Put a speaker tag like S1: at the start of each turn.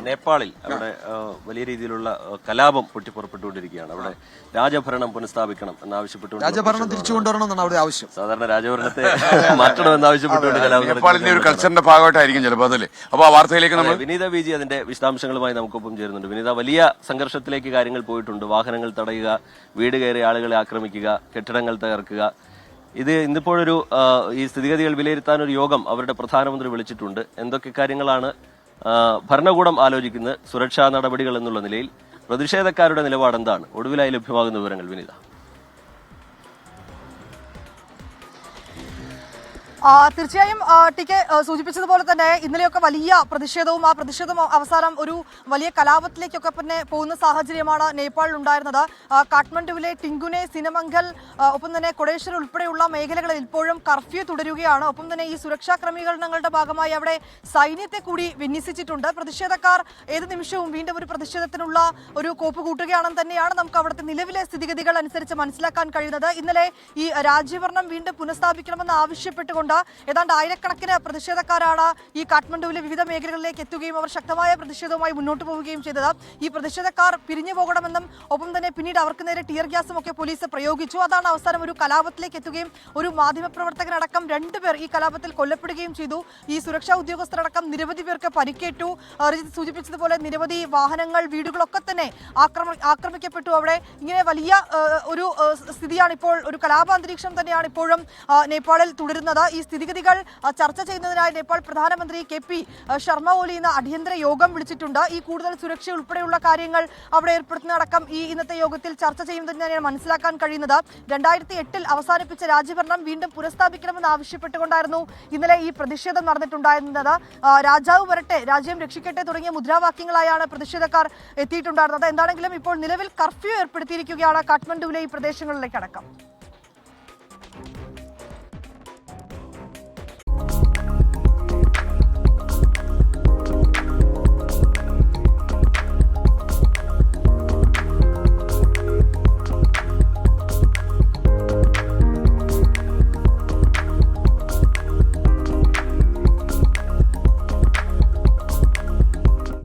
S1: നേപ്പാളിൽ അവിടെ വലിയ രീതിയിലുള്ള കലാപം പൊട്ടിപ്പുറപ്പെട്ടുകൊണ്ടിരിക്കുകയാണ്. അവിടെ രാജഭരണം പുനഃസ്ഥാപിക്കണം എന്നാവശ്യപ്പെട്ടുകൊണ്ട്
S2: രാജഭരണം തിരിച്ചു കൊണ്ടുവരണമെന്നാണ് അവിടെ ആവശ്യം.
S1: സാധാരണ രാജഭരണത്തെ മാറ്റണമെന്നാവശ്യപ്പെട്ടുകൊണ്ട് കലാപം
S3: നേപ്പാളിന്റെ ഒരു കൾച്ചറിന്റെ ഭാഗമായിട്ടായിരിക്കും ചിലപ്പോൾ അതല്ലേ. അപ്പോൾ ആ വാർത്തയിലേക്ക് നമ്മൾ
S1: വിനീത ബി.ജി അതിന്റെ വിശദാംശങ്ങളുമായി നമുക്കൊപ്പം ചേരുന്നുണ്ട്. വിനീത, വലിയ സംഘർഷത്തിലേക്ക് കാര്യങ്ങൾ പോയിട്ടുണ്ട്. വാഹനങ്ങൾ തടയുക, വീട് കയറി ആളുകളെ ആക്രമിക്കുക, കെട്ടിടങ്ങൾ തകർക്കുക. ഇത് ഇന്നിപ്പോഴൊരു ഈ സ്ഥിതിഗതികൾ വിലയിരുത്താൻ ഒരു യോഗം അവരുടെ പ്രധാനമന്ത്രി വിളിച്ചിട്ടുണ്ട്. എന്തൊക്കെ കാര്യങ്ങളാണ് ഭരണകൂടം ആലോചിക്കുന്നത്, സുരക്ഷാ നടപടികൾ എന്നുള്ള നിലയിൽ പ്രതിഷേധക്കാരുടെ നിലപാട് എന്താണ്? ഒടുവിലായി ലഭ്യമാകുന്ന വിവരങ്ങൾ വിനീത.
S4: തീർച്ചയായും ടി കെ സൂചിപ്പിച്ചതുപോലെ തന്നെ ഇന്നലെയൊക്കെ വലിയ പ്രതിഷേധവും ആ പ്രതിഷേധം അവസാനം ഒരു വലിയ കലാപത്തിലേക്കൊക്കെ തന്നെ പോകുന്ന സാഹചര്യമാണ് നേപ്പാളിൽ ഉണ്ടായിരുന്നത്. കാഠ്മണ്ഡുവിലെ ടിങ്കുനെ, സിനമംഗൽ, ഒപ്പം തന്നെ കൊടേശ്വർ ഉൾപ്പെടെയുള്ള മേഖലകളിൽ ഇപ്പോഴും കർഫ്യൂ തുടരുകയാണ്. ഒപ്പം തന്നെ ഈ സുരക്ഷാ ക്രമീകരണങ്ങളുടെ ഭാഗമായി അവിടെ സൈന്യത്തെ കൂടി വിന്യസിച്ചിട്ടുണ്ട്. പ്രതിഷേധക്കാർ ഏത് നിമിഷവും വീണ്ടും ഒരു പ്രതിഷേധത്തിനുള്ള ഒരു കോപ്പ് കൂട്ടുകയാണെന്ന് തന്നെയാണ് നമുക്ക് അവിടുത്തെ നിലവിലെ സ്ഥിതിഗതികൾ അനുസരിച്ച് മനസ്സിലാക്കാൻ കഴിയുന്നത്. ഇന്നലെ ഈ രാജ്യഭരണം വീണ്ടും പുനഃസ്ഥാപിക്കണമെന്ന് ആവശ്യപ്പെട്ടുകൊണ്ട് ഏതാണ്ട് ആയിരക്കണക്കിന് പ്രതിഷേധക്കാരാണ് ഈ കാഠ്മണ്ഡുവിലെ വിവിധ മേഖലകളിലേക്ക് എത്തുകയും അവർ ശക്തമായ പ്രതിഷേധവുമായി മുന്നോട്ട് പോവുകയും ചെയ്തത്. ഈ പ്രതിഷേധക്കാർ പിരിഞ്ഞു പോകണമെന്നും ഒപ്പം തന്നെ പിന്നീട് അവർക്ക് നേരെ ടിയർ ഗ്യാസും ഒക്കെ പോലീസ് പ്രയോഗിച്ചു. അതാണ് അവസാനം ഒരു കലാപത്തിലേക്ക് എത്തുകയും ഒരു മാധ്യമപ്രവർത്തകനടക്കം 2 പേർ ഈ കലാപത്തിൽ കൊല്ലപ്പെടുകയും ചെയ്തു. ഈ സുരക്ഷാ ഉദ്യോഗസ്ഥരടക്കം നിരവധി പേർക്ക് പരിക്കേറ്റു. റിജിത്ത് സൂചിപ്പിച്ചതുപോലെ നിരവധി വാഹനങ്ങൾ, വീടുകളൊക്കെ തന്നെ ആക്രമിക്കപ്പെട്ടു. അവിടെ ഇങ്ങനെ വലിയ ഒരു സ്ഥിതിയാണ് ഇപ്പോൾ, ഒരു കലാപാന്തരീക്ഷം തന്നെയാണ് ഇപ്പോഴും നേപ്പാളിൽ തുടരുന്നത്. ഈ സ്ഥിതിഗതികൾ ചർച്ച ചെയ്യുന്നതിനായി നേപ്പാൾ പ്രധാനമന്ത്രി KP ശർമ്മ ഒലി ഇന്ന് അടിയന്തര യോഗം വിളിച്ചിട്ടുണ്ട്. ഈ കൂടുതൽ സുരക്ഷ ഉൾപ്പെടെയുള്ള കാര്യങ്ങൾ അവിടെ ഏർപ്പെടുത്തുന്നതടക്കം ഈ ഇന്നത്തെ യോഗത്തിൽ ചർച്ച ചെയ്യുന്നതിന് തന്നെയാണ് മനസ്സിലാക്കാൻ കഴിയുന്നത്. 2008 അവസാനിപ്പിച്ച രാജ്യഭരണം വീണ്ടും പുനഃസ്ഥാപിക്കണമെന്ന് ആവശ്യപ്പെട്ടുകൊണ്ടായിരുന്നു ഇന്നലെ ഈ പ്രതിഷേധം നടന്നിട്ടുണ്ടായിരുന്നത്. രാജാവ് വരട്ടെ, രാജ്യം രക്ഷിക്കട്ടെ തുടങ്ങിയ മുദ്രാവാക്യങ്ങളായാണ് പ്രതിഷേധക്കാർ എത്തിയിട്ടുണ്ടായിരുന്നത്. എന്താണെങ്കിലും ഇപ്പോൾ നിലവിൽ കർഫ്യൂ ഏർപ്പെടുത്തിയിരിക്കുകയാണ് കാഠ്മണ്ഡുവിലെ ഈ പ്രദേശങ്ങളിലേക്കടക്കം.